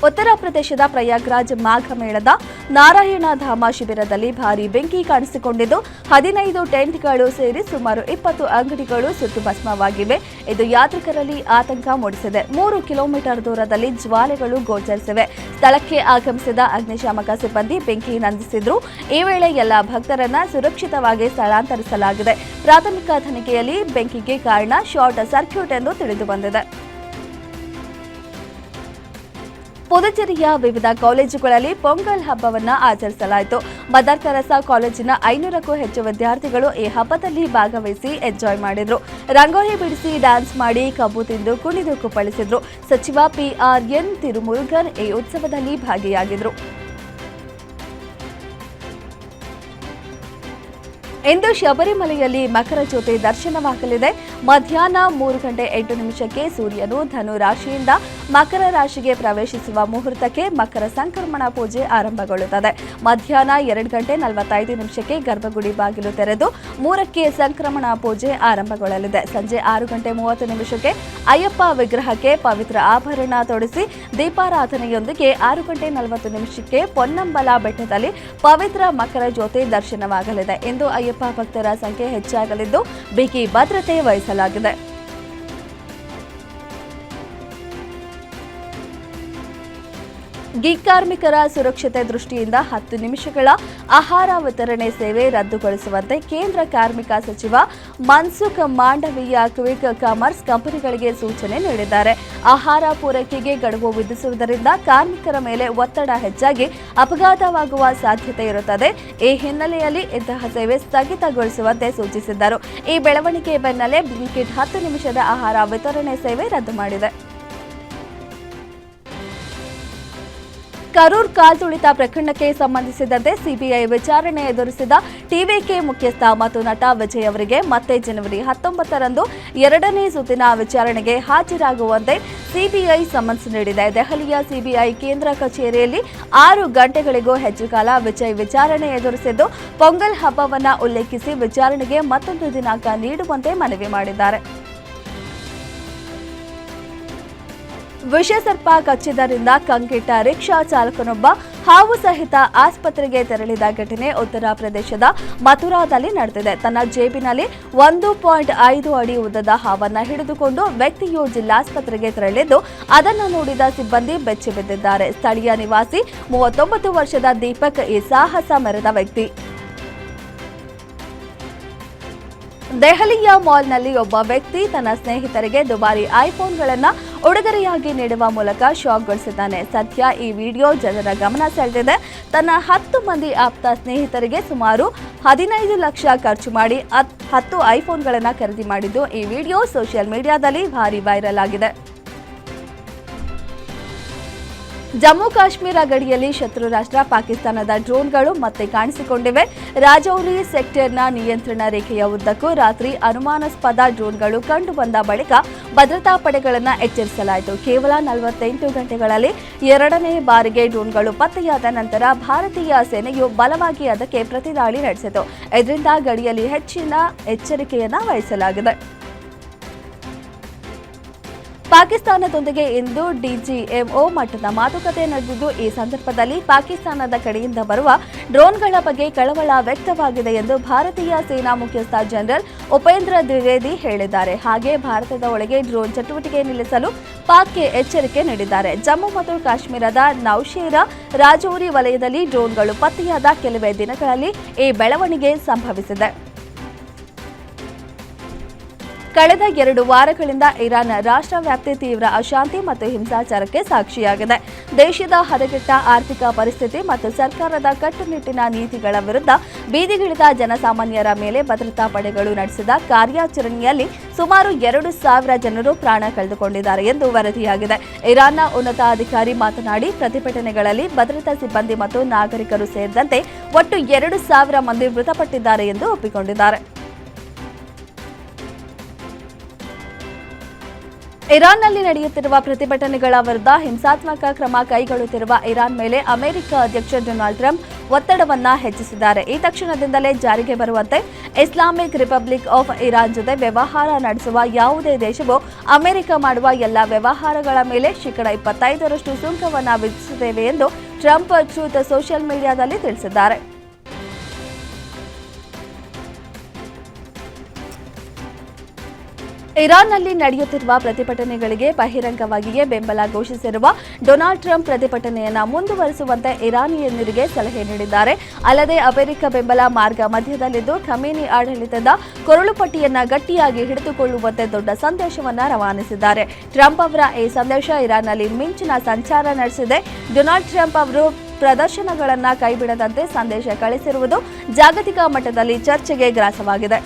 ಉತ್ತರ ಪ್ರದೇಶದ ಪ್ರಯಾಗ್ರಾಜ್ ಮಾಘ ಮೇಳದ ನಾರಾಯಣಧಾಮ ಶಿಬಿರದಲ್ಲಿ ಭಾರೀ ಬೆಂಕಿ ಕಾಣಿಸಿಕೊಂಡಿದ್ದು 15 ಟೆಂಟ್ಗಳು ಸೇರಿ ಸುಮಾರು 20 ಅಂಗಡಿಗಳು ಸುಟ್ಟು ಭಸ್ಮವಾಗಿವೆ. ಇದು ಯಾತ್ರಿಕರಲ್ಲಿ ಆತಂಕ ಮೂಡಿಸಿದೆ. 3 ಕಿಲೋಮೀಟರ್ ದೂರದಲ್ಲಿ ಜ್ವಾಲೆಗಳು ಗೋಚರಿಸಿವೆ. ಸ್ಥಳಕ್ಕೆ ಆಗಮಿಸಿದ ಅಗ್ನಿಶಾಮಕ ಸಿಬ್ಬಂದಿ ಬೆಂಕಿ ನಂದಿಸಿದ್ರು. ಈ ವೇಳೆ ಎಲ್ಲ ಭಕ್ತರನ್ನ ಸುರಕ್ಷಿತವಾಗಿ ಸ್ಥಳಾಂತರಿಸಲಾಗಿದೆ. ಪ್ರಾಥಮಿಕ ತನಿಖೆಯಲ್ಲಿ ಬೆಂಕಿಗೆ ಕಾರಣ ಶಾರ್ಟ್ ಸರ್ಕ್ಯೂಟ್ ಎಂದು ತಿಳಿದುಬಂದಿದೆ. ಪುದುಚೇರಿಯ ವಿವಿಧ ಕಾಲೇಜುಗಳಲ್ಲಿ ಪೊಂಗಲ್ ಹಬ್ಬವನ್ನು ಆಚರಿಸಲಾಯಿತು. ಮದರ್ ಕಾಲೇಜಿನ 500ಕ್ಕೂ ಹೆಚ್ಚು ವಿದ್ಯಾರ್ಥಿಗಳು ಈ ಹಬ್ಬದಲ್ಲಿ ಭಾಗವಹಿಸಿ ಎಂಜಾಯ್ ಮಾಡಿದ್ರು. ರಂಗೋಲಿ ಬಿಡಿಸಿ ಡ್ಯಾನ್ಸ್ ಮಾಡಿ ಕಬ್ಬು ತಿಂದು ಕುಣಿದು ಕುಪ್ಪಳಿಸಿದ್ರು. ಸಚಿವ PRN ತಿರುಮುರುಗನ್ ಈ ಉತ್ಸವದಲ್ಲಿ ಭಾಗಿಯಾಗಿದ್ರು. ಇಂದು ಶಬರಿಮಲೆಯಲ್ಲಿ ಮಕರ ಜ್ಯೋತಿ ದರ್ಶನವಾಗಲಿದೆ. ಮಧ್ಯಾಹ್ನ 3:08 ಸೂರ್ಯನು ಧನು ರಾಶಿಯಿಂದ ಮಕರ ರಾಶಿಗೆ ಪ್ರವೇಶಿಸುವ ಮುಹೂರ್ತಕ್ಕೆ ಮಕರ ಸಂಕ್ರಮಣ ಪೂಜೆ ಆರಂಭಗೊಳ್ಳುತ್ತದೆ. ಮಧ್ಯಾಹ್ನ 2:45 ಗರ್ಭಗುಡಿ ಬಾಗಿಲು ತೆರೆದು 3ಕ್ಕೆ ಸಂಕ್ರಮಣ ಪೂಜೆ ಆರಂಭಗೊಳ್ಳಲಿದೆ. ಸಂಜೆ 6:30 ಅಯ್ಯಪ್ಪ ವಿಗ್ರಹಕ್ಕೆ ಪವಿತ್ರ ಆಭರಣ ತೊಡಿಸಿ ದೀಪಾರಾಧನೆಯೊಂದಿಗೆ 6:40 ಪೊನ್ನಂಬಲ ಬೆಟ್ಟದಲ್ಲಿ ಪವಿತ್ರ ಮಕರ ಜ್ಯೋತಿ ದರ್ಶನವಾಗಲಿದೆ. ಇಂದು ಅಯ್ಯಪ್ಪ ಭಕ್ತರ ಸಂಖ್ಯೆ ಹೆಚ್ಚಾಗಲಿದ್ದು ಬಿಗಿ ಭದ್ರತೆ ವಹಿಸಲಾಗಿದೆ. ಗೀಗ್ ಕಾರ್ಮಿಕರ ಸುರಕ್ಷತೆ ದೃಷ್ಟಿಯಿಂದ 10 ನಿಮಿಷಗಳ ಆಹಾರ ವಿತರಣೆ ಸೇವೆ ರದ್ದುಗೊಳಿಸುವಂತೆ ಕೇಂದ್ರ ಕಾರ್ಮಿಕ ಸಚಿವ ಮನ್ಸುಖ್ ಮಾಂಡವೀಯ ಕ್ವಿಕ್ ಕಾಮರ್ಸ್ ಕಂಪನಿಗಳಿಗೆ ಸೂಚನೆ ನೀಡಿದ್ದಾರೆ. ಆಹಾರ ಪೂರೈಕೆಗೆ ಗಡುವು ವಿಧಿಸುವುದರಿಂದ ಕಾರ್ಮಿಕರ ಮೇಲೆ ಒತ್ತಡ ಹೆಚ್ಚಾಗಿ ಅಪಘಾತವಾಗುವ ಸಾಧ್ಯತೆ ಇರುತ್ತದೆ. ಈ ಹಿನ್ನೆಲೆಯಲ್ಲಿ ಇಂತಹ ಸೇವೆ ಸ್ಥಗಿತಗೊಳಿಸುವಂತೆ ಸೂಚಿಸಿದ್ದರು. ಈ ಬೆಳವಣಿಗೆ ಬೆನ್ನಲ್ಲೇ ಬ್ಲಿಂಕಿಟ್ 10 ನಿಮಿಷದ ಆಹಾರ ವಿತರಣೆ ಸೇವೆ ರದ್ದು ಮಾಡಿದೆ. ಕರೂರ್ ಕಾಲ್ತುಳಿತ ಪ್ರಕರಣಕ್ಕೆ ಸಂಬಂಧಿಸಿದಂತೆ ಸಿಬಿಐ ವಿಚಾರಣೆ ಎದುರಿಸಿದ ಟಿವಿಕೆ ಮುಖ್ಯಸ್ಥ ಮತ್ತು ನಟ ವಿಜಯ್ ಅವರಿಗೆ ಮತ್ತೆ ಜನವರಿ 19ರಂದು 2ನೇ ಸುತ್ತಿನ ವಿಚಾರಣೆಗೆ ಹಾಜರಾಗುವಂತೆ ಸಿಬಿಐ ಸಮನ್ಸ್ ನೀಡಿದೆ. ದೆಹಲಿಯ ಸಿಬಿಐ ಕೇಂದ್ರ ಕಚೇರಿಯಲ್ಲಿ 6 ಗಂಟೆಗಳಿಗೂ ಹೆಚ್ಚು ಕಾಲ ವಿಜಯ್ ವಿಚಾರಣೆ ಎದುರಿಸಿದ್ದು, ಪೊಂಗಲ್ ಹಬ್ಬವನ್ನು ಉಲ್ಲೇಖಿಸಿ ವಿಚಾರಣೆಗೆ ಮತ್ತೊಂದು ದಿನಾಂಕ ನೀಡುವಂತೆ ಮನವಿ ಮಾಡಿದ್ದಾರೆ. ವಿಷಸರ್ಪ ಕಚ್ಚಿದ್ದರಿಂದ ಕಂಗೆಟ್ಟ ರಿಕ್ಷಾ ಚಾಲಕನೊಬ್ಬ ಹಾವು ಸಹಿತ ಆಸ್ಪತ್ರೆಗೆ ತೆರಳಿದ ಘಟನೆ ಉತ್ತರ ಪ್ರದೇಶದ ಮಥುರಾದಲ್ಲಿ ನಡೆದಿದೆ. ತನ್ನ ಜೇಬಿನಲ್ಲಿ 1.5 ಅಡಿ ಉದ್ದದ ಹಾವನ್ನು ಹಿಡಿದುಕೊಂಡು ವ್ಯಕ್ತಿಯು ಜಿಲ್ಲಾಸ್ಪತ್ರೆಗೆ ತೆರಳಿದ್ದು, ಅದನ್ನು ನೋಡಿದ ಸಿಬ್ಬಂದಿ ಬೆಚ್ಚಿ ಬಿದ್ದಿದ್ದಾರೆ. ಸ್ಥಳೀಯ ನಿವಾಸಿ 39 ವರ್ಷದ ದೀಪಕ್ ಈ ಸಾಹಸ ಮೆರೆದ ವ್ಯಕ್ತಿ. ದೆಹಲಿಯ ಮಾಲ್ನಲ್ಲಿ ಒಬ್ಬ ವ್ಯಕ್ತಿ ತನ್ನ ಸ್ನೇಹಿತರಿಗೆ ದುಬಾರಿ ಐಫೋನ್ಗಳನ್ನು ಉಡುಗೊರೆಯಾಗಿ ನೀಡುವ ಮೂಲಕ ಶಾಕ್ಗೊಳಿಸಿದ್ದಾನೆ. ಸದ್ಯ ಈ ವಿಡಿಯೋ ಜನರ ಗಮನ ಸೆಳೆದಿದೆ. ತನ್ನ 10 ಮಂದಿ ಆಪ್ತ ಸ್ನೇಹಿತರಿಗೆ ಸುಮಾರು 15 ಲಕ್ಷ ಖರ್ಚು ಮಾಡಿ 10 ಐಫೋನ್ಗಳನ್ನು ಖರೀದಿ ಮಾಡಿದ್ದು, ಈ ವಿಡಿಯೋ ಸೋಷಿಯಲ್ ಮೀಡಿಯಾದಲ್ಲಿ ಭಾರಿ ವೈರಲ್ ಆಗಿದೆ. ಜಮ್ಮು ಕಾಶ್ಮೀರ ಗಡಿಯಲ್ಲಿ ಶತ್ರು ರಾಷ್ಟ್ರ ಪಾಕಿಸ್ತಾನದ ಡ್ರೋನ್ಗಳು ಮತ್ತೆ ಕಾಣಿಸಿಕೊಂಡಿವೆ. ರಾಜೌರಿ ಸೆಕ್ಟರ್ನ ನಿಯಂತ್ರಣ ರೇಖೆಯ ಉದ್ದಕ್ಕೂ ರಾತ್ರಿ ಅನುಮಾನಾಸ್ಪದ ಡ್ರೋನ್ಗಳು ಕಂಡುಬಂದ ಬಳಿಕ ಭದ್ರತಾ ಪಡೆಗಳನ್ನು ಎಚ್ಚರಿಸಲಾಯಿತು. ಕೇವಲ 48 ಗಂಟೆಗಳಲ್ಲಿ 2ನೇ ಬಾರಿಗೆ ಡ್ರೋನ್ಗಳು ಪತ್ತೆಯಾದ ನಂತರ ಭಾರತೀಯ ಸೇನೆಯು ಬಲವಾಗಿ ಅದಕ್ಕೆ ಪ್ರತಿದಾಳಿ ನಡೆಸಿತು. ಇದರಿಂದ ಗಡಿಯಲ್ಲಿ ಹೆಚ್ಚಿನ ಎಚ್ಚರಿಕೆಯನ್ನು ವಹಿಸಲಾಗಿದೆ. ಪಾಕಿಸ್ತಾನದೊಂದಿಗೆ ಇಂದು ಡಿಜಿಎಂಒ ಮಟ್ಟದ ಮಾತುಕತೆ ನಡೆದಿದ್ದು, ಈ ಸಂದರ್ಭದಲ್ಲಿ ಪಾಕಿಸ್ತಾನದ ಕಡೆಯಿಂದ ಬರುವ ಡ್ರೋನ್ಗಳ ಬಗ್ಗೆ ಕಳವಳ ವ್ಯಕ್ತವಾಗಿದೆ ಎಂದು ಭಾರತೀಯ ಸೇನಾ ಮುಖ್ಯಸ್ಥ ಜನರಲ್ ಉಪೇಂದ್ರ ದ್ವಿವೇದಿ ಹೇಳಿದ್ದಾರೆ. ಹಾಗೆ ಭಾರತದ ಒಳಗೆ ಡ್ರೋನ್ ಚಟುವಟಿಕೆ ನಿಲ್ಲಿಸಲು ಪಾಕ್ಗೆ ಎಚ್ಚರಿಕೆ ನೀಡಿದ್ದಾರೆ. ಜಮ್ಮು ಮತ್ತು ಕಾಶ್ಮೀರದ ನೌಶೇರಾ ರಾಜೌರಿ ವಲಯದಲ್ಲಿ ಡ್ರೋನ್ಗಳು ಪತ್ತೆಯಾದ ಕೆಲವೇ ದಿನಗಳಲ್ಲಿ ಈ ಬೆಳವಣಿಗೆ ಸಂಭವಿಸಿದೆ. ಕಳೆದ 2 ವಾರಗಳಿಂದ ಇರಾನ್ ರಾಷ್ಟ್ರವ್ಯಾಪ್ತಿ ತೀವ್ರ ಅಶಾಂತಿ ಮತ್ತು ಹಿಂಸಾಚಾರಕ್ಕೆ ಸಾಕ್ಷಿಯಾಗಿದೆ. ದೇಶದ ಹದಗೆಟ್ಟ ಆರ್ಥಿಕ ಪರಿಸ್ಥಿತಿ ಮತ್ತು ಸರ್ಕಾರದ ಕಟ್ಟುನಿಟ್ಟಿನ ನೀತಿಗಳ ವಿರುದ್ಧ ಬೀದಿಗಿಳಿದ ಜನಸಾಮಾನ್ಯರ ಮೇಲೆ ಭದ್ರತಾ ಪಡೆಗಳು ನಡೆಸಿದ ಕಾರ್ಯಾಚರಣೆಯಲ್ಲಿ ಸುಮಾರು 2,000 ಜನರು ಪ್ರಾಣ ಕಳೆದುಕೊಂಡಿದ್ದಾರೆ ಎಂದು ವರದಿಯಾಗಿದೆ. ಇರಾನ್ನ ಉನ್ನತಾಧಿಕಾರಿ ಮಾತನಾಡಿ, ಪ್ರತಿಭಟನೆಗಳಲ್ಲಿ ಭದ್ರತಾ ಸಿಬ್ಬಂದಿ ಮತ್ತು ನಾಗರಿಕರು ಸೇರಿದಂತೆ ಒಟ್ಟು 2,000 ಮಂದಿ ಮೃತಪಟ್ಟಿದ್ದಾರೆ ಎಂದು ಒಪ್ಪಿಕೊಂಡಿದ್ದಾರೆ. ಇರಾನ್ನಲ್ಲಿ ನಡೆಯುತ್ತಿರುವ ಪ್ರತಿಭಟನೆಗಳ ವಿರುದ್ಧ ಹಿಂಸಾತ್ಮಕ ಕ್ರಮ ಕೈಗೊಳ್ಳುತ್ತಿರುವ ಇರಾನ್ ಮೇಲೆ ಅಮೆರಿಕ ಅಧ್ಯಕ್ಷ ಡೊನಾಲ್ಡ್ ಟ್ರಂಪ್ ಒತ್ತಡವನ್ನ ಹೆಚ್ಚಿಸಿದ್ದಾರೆ. ಈ ತಕ್ಷಣದಿಂದಲೇ ಜಾರಿಗೆ ಬರುವಂತೆ ಇಸ್ಲಾಮಿಕ್ ರಿಪಬ್ಲಿಕ್ ಆಫ್ ಇರಾನ್ ಜೊತೆ ವ್ಯವಹಾರ ನಡೆಸುವ ಯಾವುದೇ ದೇಶವು ಅಮೆರಿಕ ಮಾಡುವ ಎಲ್ಲ ವ್ಯವಹಾರಗಳ ಮೇಲೆ ಶೇಕಡ 25% ಸುಂಕವನ್ನು ವಿಧಿಸುತ್ತೇವೆ ಎಂದು ಟ್ರಂಪ್ ಟ್ರೂತ್ ಸೋಷಿಯಲ್ ಮೀಡಿಯಾದಲ್ಲಿ ತಿಳಿಸಿದ್ದಾರೆ. ಇರಾನ್ನಲ್ಲಿ ನಡೆಯುತ್ತಿರುವ ಪ್ರತಿಭಟನೆಗಳಿಗೆ ಬಹಿರಂಗವಾಗಿಯೇ ಬೆಂಬಲ ಘೋಷಿಸಿರುವ ಡೊನಾಲ್ಡ್ ಟ್ರಂಪ್ ಪ್ರತಿಭಟನೆಯನ್ನು ಮುಂದುವರಿಸುವಂತೆ ಇರಾನಿಯನ್ನರಿಗೆ ಸಲಹೆ ನೀಡಿದ್ದಾರೆ. ಅಲ್ಲದೆ ಅಮೆರಿಕ ಬೆಂಬಲ ಮಾರ್ಗ ಮಧ್ಯದಲ್ಲಿದ್ದು ಖಮೇನಿ ಆಡಳಿತದ ಕೊರಳುಪಟ್ಟಿಯನ್ನು ಗಟ್ಟಿಯಾಗಿ ಹಿಡಿದುಕೊಳ್ಳುವಂತೆ ದೊಡ್ಡ ಸಂದೇಶವನ್ನು ರವಾನಿಸಿದ್ದಾರೆ. ಟ್ರಂಪ್ ಅವರ ಈ ಸಂದೇಶ ಇರಾನ್ನಲ್ಲಿ ಮಿಂಚಿನ ಸಂಚಾರ ನಡೆಸಿದೆ. ಡೊನಾಲ್ಡ್ ಟ್ರಂಪ್ ಅವರು ಪ್ರದರ್ಶನಗಳನ್ನು ಕೈಬಿಡದಂತೆ ಸಂದೇಶ ಕಳಿಸಿರುವುದು ಜಾಗತಿಕ ಮಟ್ಟದಲ್ಲಿ ಚರ್ಚೆಗೆ ಗ್ರಾಸವಾಗಿದೆ.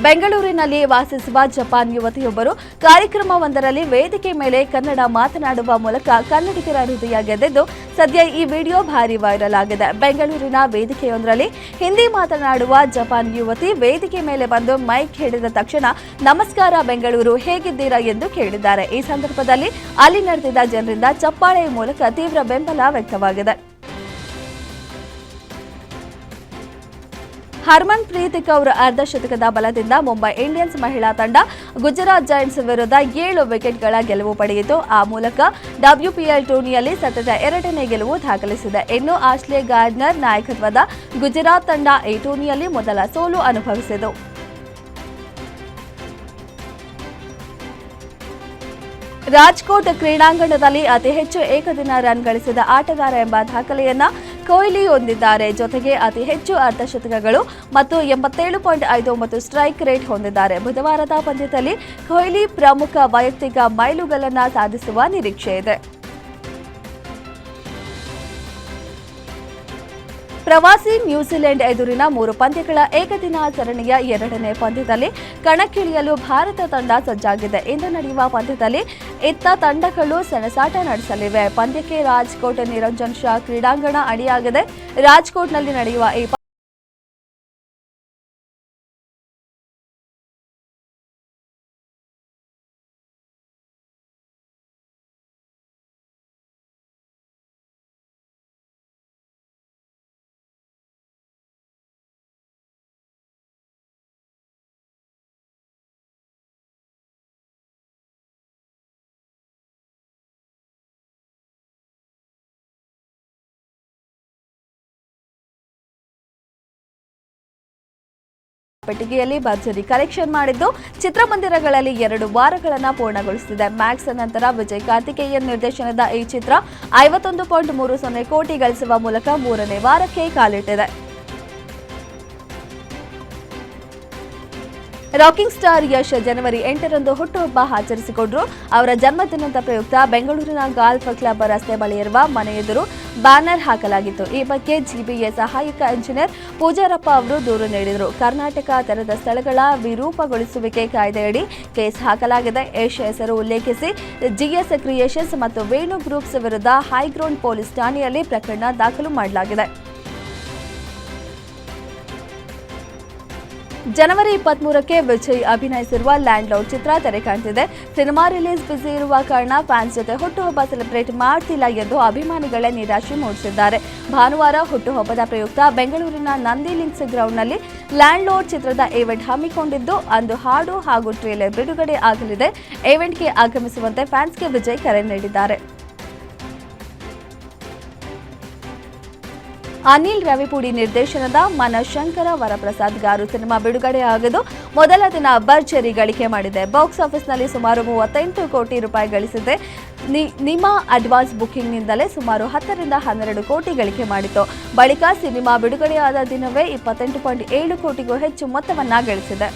ಬೆಂಗಳೂರಿನಲ್ಲಿ ವಾಸಿಸುವ ಜಪಾನ್ ಯುವತಿಯೊಬ್ಬರು ಕಾರ್ಯಕ್ರಮವೊಂದರಲ್ಲಿ ವೇದಿಕೆ ಮೇಲೆ ಕನ್ನಡ ಮಾತನಾಡುವ ಮೂಲಕ ಕನ್ನಡಿಗರ ಹೃದಯ ಗೆದ್ದಿದ್ದು ಸದ್ಯ ಈ ವಿಡಿಯೋ ಭಾರಿ ವೈರಲ್ ಆಗಿದೆ. ಬೆಂಗಳೂರಿನ ವೇದಿಕೆಯೊಂದರಲ್ಲಿ ಹಿಂದಿ ಮಾತನಾಡುವ ಜಪಾನ್ ಯುವತಿ ವೇದಿಕೆ ಮೇಲೆ ಬಂದು ಮೈಕ್ ಹಿಡಿದ ತಕ್ಷಣ ನಮಸ್ಕಾರ ಬೆಂಗಳೂರು, ಹೇಗಿದ್ದೀರಾ ಎಂದು ಕೇಳಿದ್ದಾರೆ. ಈ ಸಂದರ್ಭದಲ್ಲಿ ಅಲ್ಲಿ ನಡೆದಿದ್ದ ಜನರಿಂದ ಚಪ್ಪಾಳೆ ಮೂಲಕ ತೀವ್ರ ಬೆಂಬಲ ವ್ಯಕ್ತವಾಗಿದೆ. ಹರ್ಮನ್ಪ್ರೀತ್ ಕೌರ್ ಅರ್ಧಶತಕದ ಬಲದಿಂದ ಮುಂಬೈ ಇಂಡಿಯನ್ಸ್ ಮಹಿಳಾ ತಂಡ ಗುಜರಾತ್ ಜೈಂಟ್ಸ್ ವಿರುದ್ಧ 7 ವಿಕೆಟ್ಗಳ ಗೆಲುವು ಪಡೆಯಿತು. ಆ ಮೂಲಕ WPL ಟೂರ್ನಿಯಲ್ಲಿ ಸತತ 2ನೇ ಗೆಲುವು ದಾಖಲಿಸಿದೆ. ಇನ್ನು ಆಶ್ಲೆ ಗಾರ್ಡ್ನರ್ ನಾಯಕತ್ವದ ಗುಜರಾತ್ ತಂಡ ಈ ಟೂರ್ನಿಯಲ್ಲಿ ಮೊದಲ ಸೋಲು ಅನುಭವಿಸಿತು. ರಾಜ್ಕೋಟ್ ಕ್ರೀಡಾಂಗಣದಲ್ಲಿ ಅತಿ ಹೆಚ್ಚು ಏಕದಿನ ರನ್ ಗಳಿಸಿದ ಆಟಗಾರ ಎಂಬ ದಾಖಲೆಯನ್ನ ಕೊಹ್ಲಿ ಹೊಂದಿದ್ದಾರೆ. ಜೊತೆಗೆ ಅತಿ ಹೆಚ್ಚು ಅರ್ಧಶತಕಗಳು ಮತ್ತು 87.59 ಸ್ಟ್ರೈಕ್ ರೇಟ್ ಹೊಂದಿದ್ದಾರೆ. ಬುಧವಾರದ ಪಂದ್ಯದಲ್ಲಿ ಕೊಹ್ಲಿ ಪ್ರಮುಖ ವೈಯಕ್ತಿಕ ಮೈಲುಗಲ್ಲನ್ನು ಸಾಧಿಸುವ ನಿರೀಕ್ಷೆ ಇದೆ. ಪ್ರವಾಸಿ ನ್ಯೂಜಿಲೆಂಡ್ ಎದುರಿನ 3 ಪಂದ್ಯಗಳ ಏಕದಿನ ಸರಣಿಯ 2ನೇ ಪಂದ್ಯದಲ್ಲಿ ಕಣಕ್ಕಿಳಿಯಲು ಭಾರತ ತಂಡ ಸಜ್ಜಾಗಿದೆ. ಇಂದು ನಡೆಯುವ ಪಂದ್ಯದಲ್ಲಿ ಇತ್ತ ತಂಡಗಳು ಸೆಣಸಾಟ ನಡೆಸಲಿವೆ. ಪಂದ್ಯಕ್ಕೆ ರಾಜ್ಕೋಟ್ ನಿರಂಜನ್ ಶಾ ಕ್ರೀಡಾಂಗಣ ಅಣಿಯಾಗಿದೆ. ರಾಜ್ಕೋಟ್ನಲ್ಲಿ ನಡೆಯುವ ಈ ಪೆಟ್ಟಿಗೆಯಲ್ಲಿ ಭರ್ಜರಿ ಕಲೆಕ್ಷನ್ ಮಾಡಿದ್ದು ಚಿತ್ರಮಂದಿರಗಳಲ್ಲಿ 2 ವಾರಗಳನ್ನು ಪೂರ್ಣಗೊಳಿಸಿದೆ. ಮ್ಯಾಕ್ಸ್ ನಂತರ ವಿಜಯ್ ಕಾರ್ತಿಕೇಯನ್ ನಿರ್ದೇಶನದ ಈ ಚಿತ್ರ 51.30 ಕೋಟಿ ಗಳಿಸುವ ಮೂಲಕ 3ನೇ ವಾರಕ್ಕೆ ಕಾಲಿಟ್ಟಿದೆ. ರಾಕಿಂಗ್ ಸ್ಟಾರ್ ಯಶ್ ಜನವರಿ 8ರಂದು ಹುಟ್ಟುಹಬ್ಬ ಆಚರಿಸಿಕೊಂಡರು. ಅವರ ಜನ್ಮದಿನದ ಪ್ರಯುಕ್ತ ಬೆಂಗಳೂರಿನ ಗಾಲ್ಫ್ ಕ್ಲಬ್ ರಸ್ತೆ ಬಳಿ ಇರುವ ಮನೆ ಎದುರು ಬ್ಯಾನರ್ ಹಾಕಲಾಗಿತ್ತು. ಈ ಬಗ್ಗೆ ಜಿಬಿಎ ಸಹಾಯಕ ಇಂಜಿನಿಯರ್ ಪೂಜಾರಪ್ಪ ಅವರು ದೂರು ನೀಡಿದರು. ಕರ್ನಾಟಕ ತೆರೆದ ಸ್ಥಳಗಳ ವಿರೂಪಗೊಳಿಸುವಿಕೆ ಕಾಯ್ದೆಯಡಿ ಕೇಸ್ ಹಾಕಲಾಗಿದೆ. ಯಶ್ ಹೆಸರು ಉಲ್ಲೇಖಿಸಿ ಜಿಎಸ್ ಕ್ರಿಯೇಷನ್ಸ್ ಮತ್ತು ವೇಣು ಗ್ರೂಪ್ಸ್ ವಿರುದ್ಧ ಹೈಗ್ರೌಂಡ್ ಪೊಲೀಸ್ ಠಾಣೆಯಲ್ಲಿ ಪ್ರಕರಣ ದಾಖಲು ಮಾಡಲಾಗಿದೆ. ಜನವರಿ 23ಕ್ಕೆ ವಿಜಯ್ ಅಭಿನಯಿಸಿರುವ ಲ್ಯಾಂಡ್ ಲಾರ್ಡ್ ಚಿತ್ರ ತೆರೆ ಕಾಣ್ತಿದೆ. ಸಿನಿಮಾ ರಿಲೀಸ್ ಬಿಸಿ ಇರುವ ಕಾರಣ ಫ್ಯಾನ್ಸ್ ಜೊತೆ ಹುಟ್ಟುಹಬ್ಬ ಸೆಲೆಬ್ರೇಟ್ ಮಾಡ್ತಿಲ್ಲ ಎಂದು ಅಭಿಮಾನಿಗಳೇ ನಿರಾಶೆ ಮೂಡಿಸಿದ್ದಾರೆ. ಭಾನುವಾರ ಹುಟ್ಟುಹಬ್ಬದ ಪ್ರಯುಕ್ತ ಬೆಂಗಳೂರಿನ ನಂದಿ ಲಿಂಕ್ಸ್ ಗ್ರೌಂಡ್ನಲ್ಲಿ ಲ್ಯಾಂಡ್ ಲಾರ್ಡ್ ಚಿತ್ರದ ಈವೆಂಟ್ ಹಮ್ಮಿಕೊಂಡಿದ್ದು ಅಂದು ಹಾಡು ಹಾಗೂ ಟ್ರೇಲರ್ ಬಿಡುಗಡೆ ಆಗಲಿದೆ. ಈವೆಂಟ್ಗೆ ಆಗಮಿಸುವಂತೆ ಫ್ಯಾನ್ಸ್ಗೆ ವಿಜಯ್ ಕರೆ ನೀಡಿದ್ದಾರೆ. ಅನಿಲ್ ರವಿಪುಡಿ ನಿರ್ದೇಶನದ ಮನಶಂಕರ ವರಪ್ರಸಾದ್ ಗಾರು ಸಿನಿಮಾ ಬಿಡುಗಡೆಯಾಗದು ಮೊದಲ ದಿನ ಭರ್ಜರಿ ಗಳಿಕೆ ಮಾಡಿದೆ. ಬಾಕ್ಸ್ ಆಫೀಸ್ನಲ್ಲಿ ಸುಮಾರು 38 ಕೋಟಿ ರೂಪಾಯಿ ಗಳಿಸಿದೆ. ನಿಮಾ ಅಡ್ವಾನ್ಸ್ ಬುಕಿಂಗ್ನಿಂದಲೇ ಸುಮಾರು 10 ರಿಂದ 12 ಕೋಟಿ ಗಳಿಕೆ ಮಾಡಿತು. ಬಳಿಕ ಸಿನಿಮಾ ಬಿಡುಗಡೆಯಾದ ದಿನವೇ 28.7 ಕೋಟಿಗೂ ಹೆಚ್ಚು ಮೊತ್ತವನ್ನ ಗಳಿಸಿದೆ.